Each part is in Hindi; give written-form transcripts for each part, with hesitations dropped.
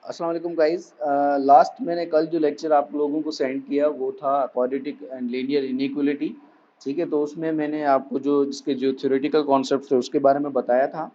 अस्सलाम वालेकुम गाइस। लास्ट मैंने कल जो लेक्चर आप लोगों को सेंड किया वो था क्वाड्रेटिक एंड लीनियर इनइक्वालिटी। ठीक है, तो उसमें मैंने आपको जो जिसके जो थ्योरेटिकल कॉन्सेप्ट थे उसके बारे में बताया था।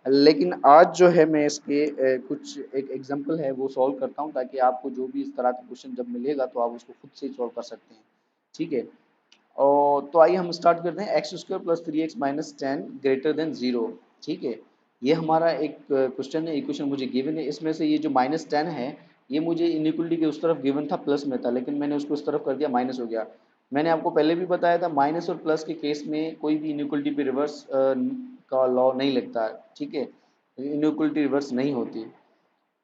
लेकिन आज जो है मैं इसके कुछ एक एग्जांपल है वो सॉल्व करता हूँ ताकि आपको जो भी इस तरह का क्वेश्चन जब मिलेगा तो आप उसको खुद से ही सॉल्व कर सकते हैं। ठीक है, और तो आइए हम स्टार्ट करते हैं। X square plus 3x minus 10 greater than zero. ठीक है, ये हमारा एक क्वेश्चन है, इक्वेशन मुझे गिवन है। इसमें से ये जो -10 है ये मुझे इनइक्वलिटी के उस तरफ गिवन था, प्लस में था, लेकिन मैंने उसको उस तरफ कर दिया, माइनस हो गया। मैंने आपको पहले भी बताया था माइनस और प्लस के केस में कोई भी इनइक्वलिटी पे रिवर्स का लॉ नहीं लगता। ठीक है, इनइक्वलिटी रिवर्स नहीं होती।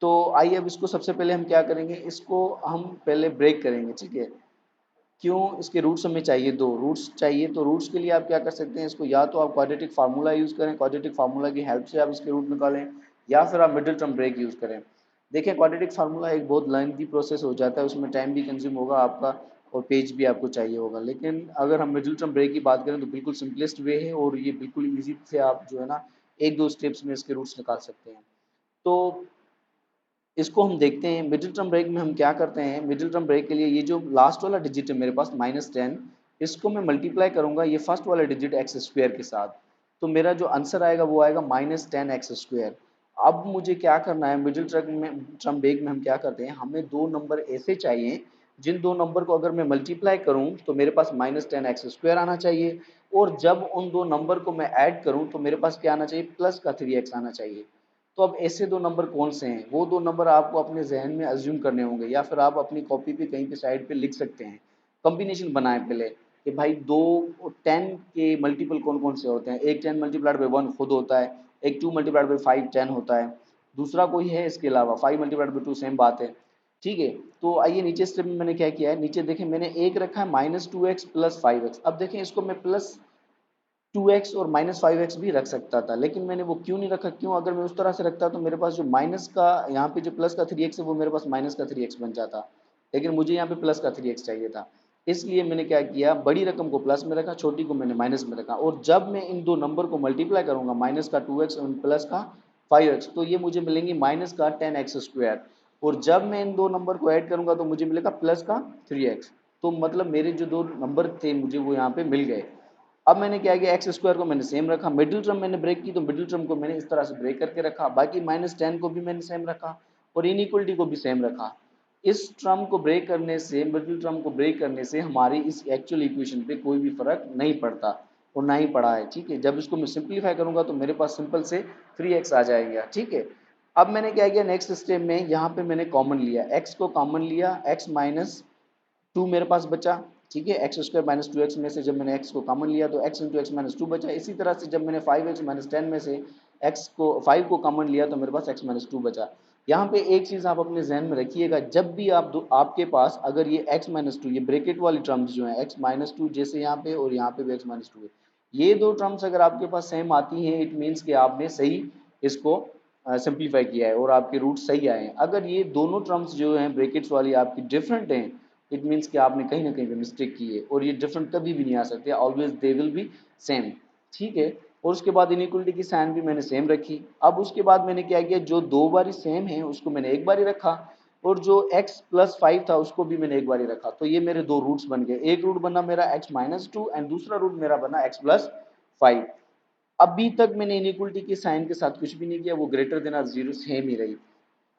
तो आइए अब इसको सबसे पहले हम क्या करेंगे, इसको हम पहले ब्रेक करेंगे। ठीक है, क्यों, इसके रूट्स हमें चाहिए, दो रूट्स चाहिए। तो रूट्स के लिए आप क्या कर सकते हैं, इसको या तो आप क्वाड्रेटिक फार्मूला यूज़ करें, क्वाड्रेटिक फार्मूला की हेल्प से आप इसके रूट निकालें, या फिर आप मिडिल टर्म ब्रेक यूज़ करें। देखिए, क्वाड्रेटिक फार्मूला एक बहुत लेंथी प्रोसेस हो जाता है, उसमें टाइम भी कंज्यूम होगा आपका और पेज भी आपको चाहिए होगा। लेकिन अगर हम मिडिल टर्म ब्रेक की बात करें तो बिल्कुल सिंपलेस्ट वे है और ये बिल्कुल ईजी से आप जो है ना एक दो स्टेप्स में इसके रूट्स निकाल सकते हैं। तो इसको हम देखते हैं। मिडिल टर्म ब्रेक में हम क्या करते हैं, मिडिल टर्म ब्रेक के लिए ये जो लास्ट वाला डिजिट है मेरे पास -10, इसको मैं मल्टीप्लाई करूंगा ये फर्स्ट वाला डिजिट एक्स स्क्वायर के साथ। तो मेरा जो आंसर आएगा वो आएगा -10 x स्क्वायर। अब मुझे क्या करना है, मिडिल टर्म ब्रेक में हम क्या करते हैं, हमें दो नंबर ऐसे चाहिए जिन दो नंबर को अगर मैं मल्टीप्लाई करूं तो मेरे पास -10 x स्क्वायर आना चाहिए, और जब उन दो नंबर को मैं ऐड करूं तो मेरे पास क्या आना चाहिए, प्लस का 3x आना चाहिए। तो अब ऐसे दो नंबर कौन से हैं, वो दो नंबर आपको अपने जहन में अज्यूम करने होंगे, या फिर आप अपनी कॉपी पे कहीं पे साइड पे लिख सकते हैं। कॉम्बिनेशन बनाए पहले कि भाई दो 10 के मल्टीपल कौन कौन से होते हैं। एक 10 मल्टीप्लाइड बाई 1 खुद होता है, एक 2 मल्टीप्लाइड बाई 5 10 होता है, दूसरा कोई है इसके अलावा 5 मल्टीप्लाइड बाई 2 सेम बात है। ठीक है, तो आइए नीचे स्टेप में मैंने क्या किया है, नीचे देखें मैंने एक रखा है -2x प्लस 5x। अब देखें इसको मैं प्लस 2x और -5x भी रख सकता था, लेकिन मैंने वो क्यों नहीं रखा, क्यों, अगर मैं उस तरह से रखता तो मेरे पास जो माइनस का यहाँ पे जो प्लस का 3x है वो मेरे पास माइनस का 3x बन जाता, लेकिन मुझे यहाँ पे प्लस का 3x चाहिए था। इसलिए मैंने क्या किया, बड़ी रकम को प्लस में रखा, छोटी को मैंने माइनस में रखा, और जब मैं इन दो नंबर को मल्टीप्लाई करूंगा, माइनस का 2x और प्लस का 5x, तो ये मुझे मिलेंगे माइनस का 10 x स्क्वायर। और जब मैं इन दो नंबर को ऐड करूंगा तो मुझे मिलेगा प्लस का 3x। तो मतलब मेरे जो दो नंबर थे मुझे वो यहाँ पे मिल गए। अब मैंने क्या किया, एक्स स्क्वायर को मैंने सेम रखा, मिडिल टर्म मैंने ब्रेक की तो मिडिल टर्म को मैंने इस तरह से ब्रेक करके रखा, बाकी -10 को भी मैंने सेम रखा और इनइक्वलिटी को भी सेम रखा। इस टर्म को ब्रेक करने से, मिडिल टर्म को ब्रेक करने से हमारी इस एक्चुअल इक्वेशन पे कोई भी फर्क नहीं पड़ता और ना ही पड़ा है। ठीक है, जब इसको मैं सिंप्लीफाई करूंगा तो मेरे पास सिंपल से 3x आ जाएगा। ठीक है, अब मैंने क्या किया, नेक्स्ट स्टेप में यहाँ पे मैंने कॉमन लिया, x को कॉमन लिया, x माइनस 2 मेरे पास बचा। ठीक है, एक्स स्क्वायर माइनस 2x में से जब मैंने x को कॉमन लिया तो x इंटू एक्स माइनस 2 बचा। इसी तरह से जब मैंने 5x माइनस 10 में से x को 5 को कॉमन लिया तो मेरे पास x माइनस 2 बचा। यहाँ पे एक चीज़ आप अपने जहन में रखिएगा, जब भी आपके पास अगर ये x माइनस 2, ये ब्रेकेट वाली टर्म्स जो है x माइनस 2, जैसे यहाँ पे और यहाँ पे भी x माइनस 2 है, ये दो टर्म्स अगर आपके पास सेम आती हैं, इट मीन्स कि आपने सही इसको सिंप्लीफाई किया है और आपके रूट सही आए हैं। अगर ये दोनों टर्म्स जो हैं ब्रेकेट्स वाली आपकी डिफरेंट हैं, इट मीन्स कि आपने कहीं ना कहीं पे मिस्टेक की है, और ये डिफरेंट कभी भी नहीं आ सकते, always they will be same. ठीक है, और उसके बाद इनइक्वलिटी की साइन भी मैंने सेम रखी। अब उसके बाद मैंने क्या किया, जो दो बारी सेम है उसको मैंने एक बारी रखा, और जो x प्लस 5 था उसको भी मैंने एक बारी रखा। तो ये मेरे दो रूट्स बन गए, एक रूट बना मेरा x माइनस 2 एंड दूसरा रूट मेरा बना x प्लस 5। अभी तक मैंने इनइक्वलिटी के साइन के साथ कुछ भी नहीं किया, वो ग्रेटर देन और जीरो सेम ही रही।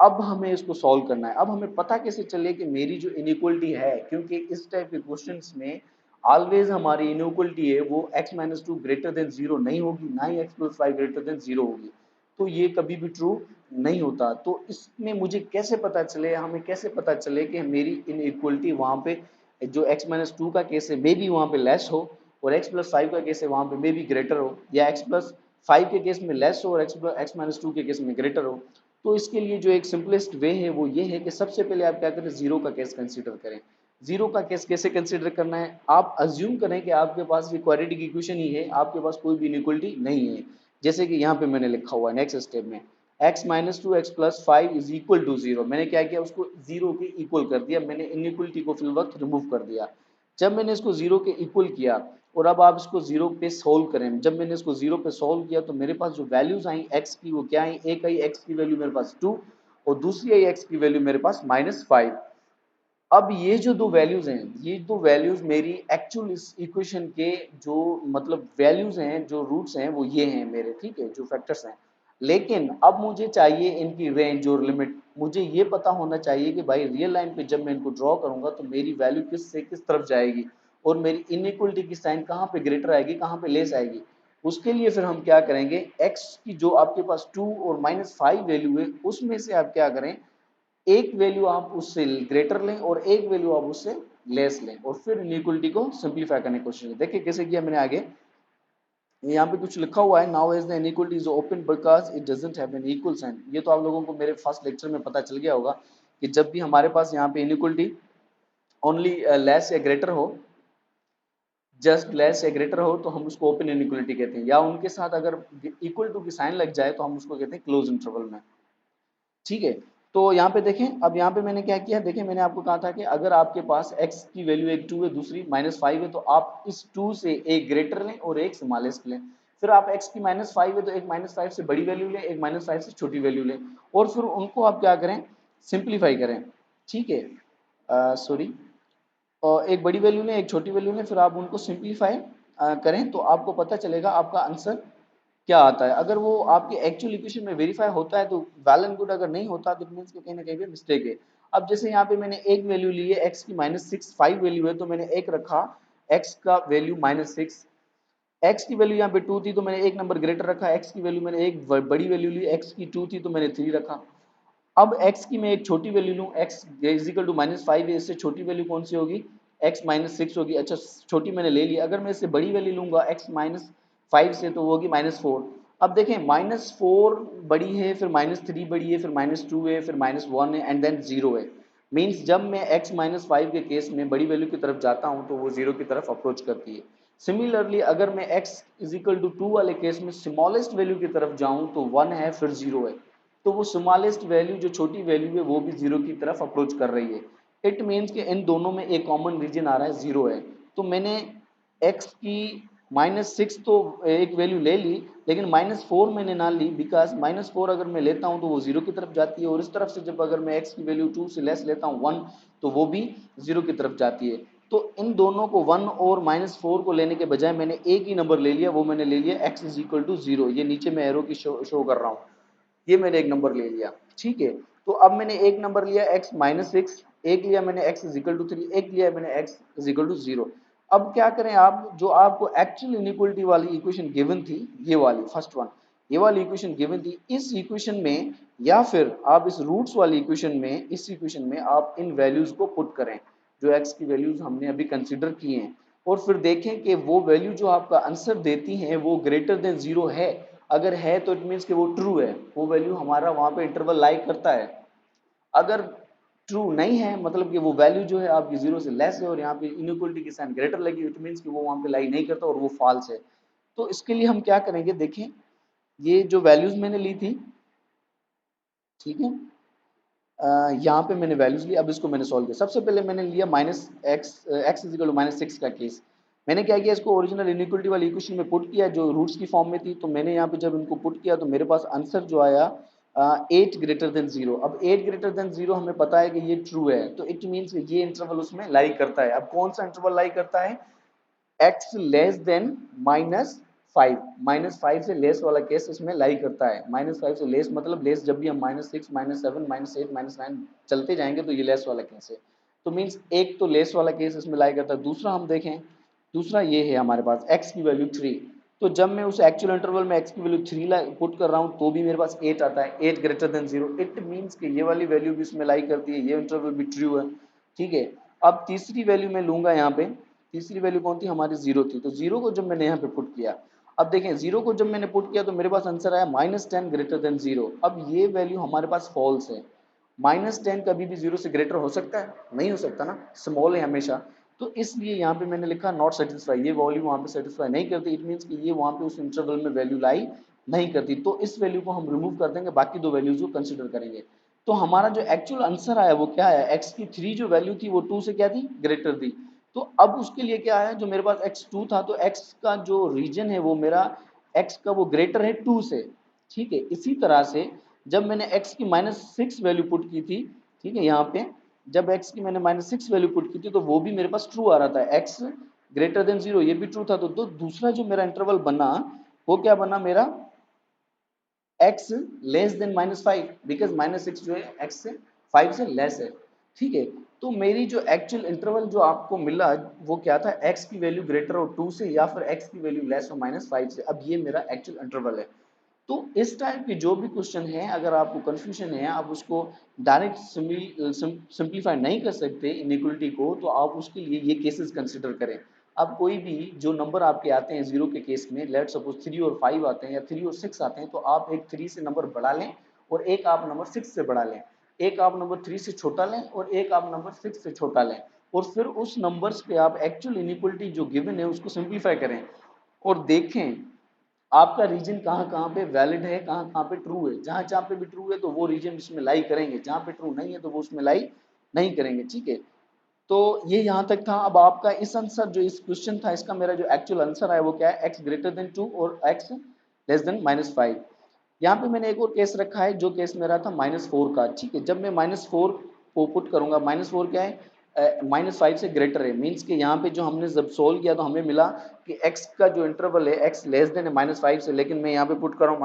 अब हमें इसको सॉल्व करना है। अब हमें पता कैसे चले कि मेरी जो इनइक्वलिटी है, क्योंकि इस टाइप के क्वेश्चंस में ऑलवेज हमारी इनइक्वलिटी है वो x minus 2 greater than zero नहीं होगी, ना ही x plus 5 greater than zero होगी। तो ये कभी भी ट्रू नहीं होता। तो इसमें मुझे कैसे पता चले, हमें कैसे पता चले कि मेरी इनइक्वलिटी वहां पे जो x माइनस 2 का केस है मे बी वहां पे लेस हो, और x प्लस 5 का केस है वहां पे मे बी ग्रेटर हो, या x प्लस 5 के केस में लेस हो और x माइनस 2 के केस में ग्रेटर हो। तो इसके लिए जो एक सिंपलेस्ट वे है वो ये है कि सबसे पहले आप क्या करें, जीरो का केस कंसीडर करें। जीरो का केस कैसे कंसीडर करना है, आप अज्यूम करें कि आपके पास ये क्वाड्रेटिक इक्वेशन ही है, आपके पास कोई भी इनइक्वलिटी नहीं है। जैसे कि यहाँ पे मैंने लिखा हुआ है नेक्स्ट स्टेप में, x minus 2 x plus 5 is equal to zero. मैंने क्या किया, उसको जीरो के इक्वल कर दिया, मैंने इनइक्वलिटी को फिल वक्त रिमूव कर दिया। जब मैंने इसको जीरो के इक्वल किया और अब आप इसको जीरो पे सोल्व करें, जब मैंने इसको जीरो पे सोल्व किया तो मेरे पास जो वैल्यूज आई एक्स की वो क्या आई, एक आई एक्स की वैल्यू मेरे पास 2, और दूसरी आई एक्स की वैल्यू मेरे पास -5। अब ये जो दो वैल्यूज हैं, ये दो वैल्यूज मेरी एक्चुअल इस इक्वेशन के जो मतलब वैल्यूज हैं, जो रूट्स हैं, वो ये हैं मेरे, ठीक है, जो फैक्टर्स हैं। लेकिन अब मुझे चाहिए इनकी रेंज और लिमिट। मुझे ये पता होना चाहिए कि भाई रियल लाइन पे जब मैं इनको ड्रॉ करूंगा तो मेरी वैल्यू किस से किस तरफ जाएगी और मेरी इनइक्वलिटी की साइन कहाँ पे ग्रेटर आएगी, कहाँ पे लेस आएगी। उसके लिए फिर हम क्या करेंगे, एक्स की जो आपके पास 2 और -5 वैल्यू है उसमें से आप क्या करें, एक वैल्यू आप उससे ग्रेटर लें और एक वैल्यू आप उससे लेस लें और फिर इनइक्वलिटी को सिंपलीफाई करने की कोशिश करें। देखिए कैसे किया मैंने आगे, यहाँ पे कुछ लिखा हुआ है, now as the inequality is open because it doesn't have an equal sign. ये तो आप लोगों को मेरे फर्स्ट लेक्चर में पता चल गया होगा कि जब भी हमारे पास यहाँ पे इनइक्वलिटी ओनली लेस या ग्रेटर हो, जस्ट लेस या ग्रेटर हो, तो हम उसको ओपन इनइक्वलिटी कहते हैं, या उनके साथ अगर इक्वल टू की साइन लग जाए तो हम उसको कहते हैं क्लोज इंटरवल में। ठीक है, तो यहाँ पे देखें, अब यहाँ पे मैंने क्या किया, देखें मैंने आपको कहा था कि अगर आपके पास x की वैल्यू एक 2 है, दूसरी -5 है, तो आप इस 2 से एक ग्रेटर लें और एक स्मॉलेस्ट लें। फिर आप x की -5 है तो एक -5 से बड़ी वैल्यू लें, एक -5 से छोटी वैल्यू लें और फिर उनको आप क्या करें, सिंप्लीफाई करें। ठीक है, सॉरी, और एक बड़ी वैल्यू लें, एक छोटी वैल्यू लें, फिर आप उनको सिंप्लीफाई करें तो आपको पता चलेगा आपका आंसर क्या आता है। अगर वो आपके एक्चुअल इक्वेशन में वेरीफाई होता है तो वेल एंड गुड, अगर नहीं होता तो इट मींस कि कहीं ना कहीं पे मिस्टेक है। अब जैसे यहाँ पे मैंने एक वैल्यू ली है, x की -6 वैल्यू है, तो मैंने एक रखा x का वैल्यू -6, x की वैल्यू यहाँ पे 2 थी तो मैंने एक नंबर ग्रेटर रखा, x की वैल्यू मैंने एक बड़ी वैल्यू ली, x की 2 थी तो मैंने 3 रखा। अब x की मैं एक छोटी वैल्यू लूँ, x इज इक्वल टू -5 है, इससे छोटी वैल्यू कौन सी होगी, x -6 होगी। अच्छा, छोटी मैंने ले ली, अगर मैं इससे बड़ी वैल्यू लूंगा x -5 से तो वो होगी -4। अब देखें, -4 बड़ी है, फिर -3 बड़ी है, फिर -2 है, फिर -1 है एंड देन 0 है। मीन्स जब मैं x -5 के केस में बड़ी वैल्यू की तरफ जाता हूं तो वो 0 की तरफ अप्रोच करती है। सिमिलरली अगर मैं x इज इक्वल टू 2 वाले केस में स्मॉलेस्ट वैल्यू की तरफ जाऊं तो 1 है, फिर 0 है, तो वो स्मॉलेस्ट वैल्यू जो छोटी वैल्यू है वो भी 0 की तरफ अप्रोच कर रही है। इट मीन्स कि इन दोनों में एक कॉमन रीजन आ रहा है, 0 है। तो मैंने x की -6 तो एक वैल्यू ले ली, लेकिन -4 मैंने ना ली, बिकॉज -4 अगर मैं लेता हूं तो वो 0 की तरफ जाती है, और इस तरफ से जब अगर मैं x की वैल्यू 2 से लेस लेता हूं 1, तो वो भी 0 की तरफ जाती है। तो इन दोनों को 1 और -4 को लेने के बजाय मैंने एक ही नंबर ले लिया, वो मैंने ले लिया x इज इक्वल टू 0। ये नीचे मैं एरो की शो कर रहा हूँ, ये मैंने एक नंबर ले लिया। ठीक है, तो अब मैंने एक नंबर लिया x -6, एक लिया मैंने x इज इक्वल टू 3, एक लिया मैंने x इज इक्वल टू 0। अब क्या करें, आप जो आपको एक्चुअल इनइक्वलिटी वाली इक्वेशन गिवन थी, ये वाली फर्स्ट वन, ये वाली इक्वेशन गिवन थी, इस इक्वेशन में या फिर आप इस रूट्स वाली इक्वेशन में, इस इक्वेशन में आप इन वैल्यूज को पुट करें जो x की वैल्यूज हमने अभी कंसिडर की हैं, और फिर देखें कि वो वैल्यू जो आपका आंसर देती हैं वो ग्रेटर देन 0 है। अगर है तो इट मीन्स कि वो ट्रू है, वो वैल्यू हमारा वहां पे इंटरवल लाई करता है। अगर ट्रू नहीं है, मतलब कि वो वैल्यू जो है आपकी 0 से लेस है और यहाँ पे इनइक्वलिटी की साइन ग्रेटर लगी, इट मीन्स कि वो वहां पे लाई नहीं करता और वो फॉल्स है। तो इसके लिए हम क्या करेंगे, देखें ये जो वैल्यूज मैंने ली थी, ठीक है, यहाँ पे मैंने वैल्यूज ली, अब इसको मैंने सॉल्व किया। सबसे पहले मैंने लिया एक्स इज इक्वल टू -6 का केस। मैंने क्या किया, इसको ओरिजिनल इनइक्वलिटी वाली इक्वेशन में पुट किया जो रूट्स की फॉर्म में थी। तो मैंने यहाँ पे जब इनको पुट किया तो मेरे पास आंसर जो आया 8 ग्रेटर देन 0। अब 8 ग्रेटर देन 0 हमें पता है कि ये ट्रू है, तो इट मीन्स ये इंटरवल उसमें लाई करता है। अब कौन सा इंटरवल लाई करता है, एक्स लेस देन -5, -5 से लेस वाला केस इसमें लाई करता है। -5 से लेस मतलब लेस, जब भी हम -6, -7, -8, -9 चलते जाएंगे तो ये लेस वाला केस है। तो मीन्स एक तो लेस वाला केस इसमें लाई करता है। दूसरा हम देखें, दूसरा ये है हमारे पास x की वैल्यू 3, तो जब मैं उस एक्चुअल इंटरवल में x की वैल्यू 3 पुट कर रहा हूँ तो भी मेरे पास 8 आता है, 8 ग्रेटर देन 0। इट मीन्स कि ये वाली वैल्यू भी इसमें लाई करती है, ये इंटरवल भी ट्रू है। ठीक है, अब तीसरी वैल्यू मैं लूंगा यहाँ पे, तीसरी वैल्यू कौन थी हमारी, 0 थी। तो 0 को जब मैंने यहाँ पे पुट किया, अब देखें 0 को जब मैंने पुट किया तो मेरे पास आंसर आया -10 ग्रेटर देन 0। अब ये वैल्यू हमारे पास फॉल्स है। -10 कभी भी 0 से ग्रेटर हो सकता है, नहीं हो सकता ना, स्मॉल है हमेशा। तो इसलिए यहाँ पे मैंने लिखा नॉट सेटिस्फाई, ये वैल्यू वहाँ पे सेटिस्फाई नहीं करती। इट मीन्स कि ये वहाँ पे उस इंटरवल में वैल्यू लाई नहीं करती। तो इस वैल्यू को हम रिमूव कर देंगे, बाकी दो वैल्यूज को कंसिडर करेंगे। तो हमारा जो एक्चुअल आंसर आया वो क्या है, x की 3 जो वैल्यू थी वो 2 से क्या थी, ग्रेटर थी। तो अब उसके लिए क्या है, जो मेरे पास x2 था, तो x का जो रीजन है वो मेरा x का वो ग्रेटर है 2 से। ठीक है, इसी तरह से जब मैंने x की -6 वैल्यू पुट की थी, ठीक है, यहाँ पे जब x की मैंने -6 वैल्यू पुट की थी तो वो भी मेरे पास ट्रू आ रहा था, x ग्रेटर देन 0 ये भी ट्रू था। तो दूसरा जो मेरा इंटरवल बना वो क्या बना मेरा, x लेस देन -5, बिकॉज -6 जो है x से 5 से लेस है, ठीक है। तो मेरी जो एक्चुअल इंटरवल जो आपको मिला वो क्या था, x की वैल्यू ग्रेटर हो 2 से या फिर x की वैल्यू लेस हो -5 से। अब ये मेरा एक्चुअल इंटरवल है। तो इस टाइप के जो भी क्वेश्चन है, अगर आपको कंफ्यूजन है, आप उसको डायरेक्ट सिंप्लीफाई नहीं कर सकते इनइक्वलिटी को, तो आप उसके लिए ये केसेस कंसिडर करें। अब कोई भी जो नंबर आपके आते हैं जीरो के केस में, लेट सपोज 3 और 5 आते हैं या 3 और 6 आते हैं, तो आप एक 3 से नंबर बढ़ा लें और एक आप नंबर 6 से बढ़ा लें, एक आप नंबर 3 से छोटा लें और एक आप नंबर 6 से छोटा लें, और फिर उस नंबर्स पे आप एक्चुअल इनइक्वलिटी जो गिवन है उसको सिंप्लीफाई करें और देखें आपका रीजन कहाँ कहाँ पे वैलिड है, कहाँ कहाँ पे ट्रू है। जहाँ जहाँ पे भी ट्रू है तो वो रीजन उसमें लाई करेंगे, जहाँ पे ट्रू नहीं है तो वो उसमें लाई नहीं करेंगे, ठीक है। तो ये यहाँ तक था। अब आपका इस आंसर जो इस क्वेश्चन था, इसका मेरा जो एक्चुअल आंसर है वो क्या है, x ग्रेटर देन 2 और x लेस देन -5। यहाँ पे मैंने एक और केस रखा है, जो केस मेरा था -4 का, ठीक है। जब मैं -4 को पुट करूंगा, -4 क्या है, -5 से ग्रेटर है, मीन्स कि यहाँ पे जो हमने जब सोल्व किया तो हमें मिला कि x का जो इंटरवल है x लेस देन है -5 से, लेकिन मैं यहाँ पे पुट कर रहा हूँ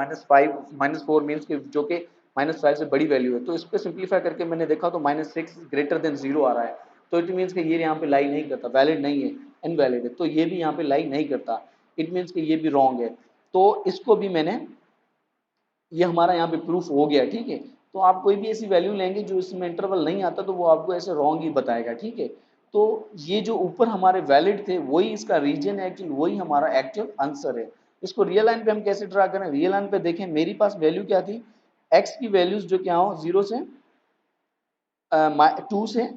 -4 मीन्स कि जो कि -5 से बड़ी वैल्यू है। तो इस पर सिंप्लीफाई करके मैंने देखा तो -6 ग्रेटर देन 0 आ रहा है, तो इट मीन्स कि ये यहाँ पे लाई नहीं करता, वैलिड नहीं है, इनवैलिड है। तो ये भी यहाँ पे लाई नहीं करता, इट मीन्स कि ये भी रॉन्ग है। तो इसको भी मैंने, ये हमारा यहाँ पे प्रूफ हो गया, ठीक है। तो आप कोई भी ऐसी वैल्यू लेंगे जो इसमें इंटरवल नहीं आता तो वो आपको ऐसे रॉन्ग ही बताएगा, ठीक है। तो ये जो ऊपर हमारे वैलिड थे वही इसका रीजन है, एक्चुअल वही हमारा एक्चुअल आंसर है। इसको रियल लाइन पे हम कैसे ड्रा करें, रियल लाइन पे देखें मेरे पास वैल्यू क्या थी, एक्स की वैल्यूज जो क्या हो, 0 से 2 से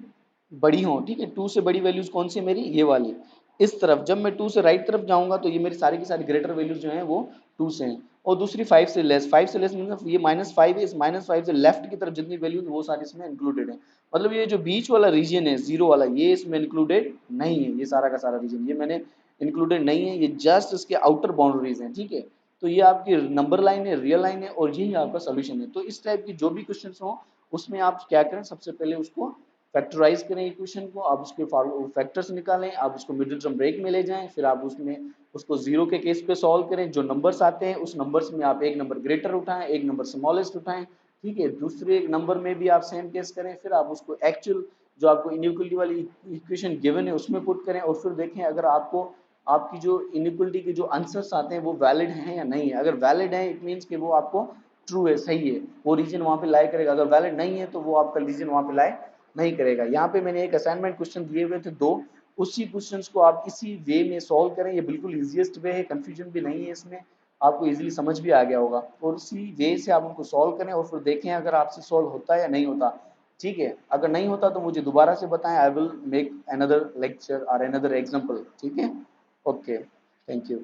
बड़ी हो, ठीक है। 2 से बड़ी वैल्यूज कौन सी है मेरी, ये वाली। इस तरफ जब मैं 2 से राइट तरफ जाऊंगा तो ये मेरी सारी की सारी ग्रेटर वैल्यूज जो हैं वो 2 से हैं, और दूसरी 5 से लेस, 5 से लेस मतलब ये -5 है, इस -5 से लेफ्ट की तरफ जितनी वैल्यू वो सारी इसमें इंक्लूडेड है। मतलब ये जो बीच वाला रीजन है जीरो वाला, ये इसमें इंक्लूडेड नहीं है, ये सारा का सारा रीजन ये मैंने इंक्लूडेड नहीं है, ये जस्ट इसके आउटर बाउंड्रीज हैं, ठीक है। तो ये आपकी नंबर लाइन है, रियल लाइन है, और यही आपका सोल्यूशन है। तो इस टाइप की जो भी क्वेश्चन हो उसमें आप क्या करें, सबसे पहले उसको फैक्टराइज करें इक्वेशन को, आप उसके फैक्टर्स निकालें, आप उसको मिडिल टर्म ब्रेक में ले जाएं, फिर आप उसमें उसको जीरो के केस पे सॉल्व करें, जो नंबर्स आते हैं उस नंबर्स में आप एक नंबर ग्रेटर उठाएं, एक नंबर स्मॉलेस्ट उठाएं, ठीक है। दूसरे नंबर में भी आप सेम केस करें, फिर आप उसको एक्चुअल जो आपको इनइक्वलिटी वाली इक्वेशन गिवन है उसमें पुट करें, और फिर देखें अगर आपको आपकी जो इनइक्वलिटी के जो आंसर्स आते हैं वो वैलिड हैं या नहीं है। अगर वैलिड है इट मीन्स कि वो आपको ट्रू है, सही है, वो रीजन वहां पे लाई करेगा। अगर वैलिड नहीं है तो वो आपका रीजन वहां पे लाई नहीं करेगा। यहाँ पे मैंने एक असाइनमेंट क्वेश्चन दिए हुए थे दो, उसी क्वेश्चंस को आप इसी वे में सॉल्व करें, ये बिल्कुल इजीएस्ट वे है, कंफ्यूजन भी नहीं है इसमें, आपको इजीली समझ भी आ गया होगा। और उसी वे से आप उनको सॉल्व करें और फिर देखें अगर आपसे सॉल्व होता है या नहीं होता, ठीक है। अगर नहीं होता तो मुझे दोबारा से बताएं, I will make another lecture और अनदर एग्जांपल, ठीक है। Okay, thank you.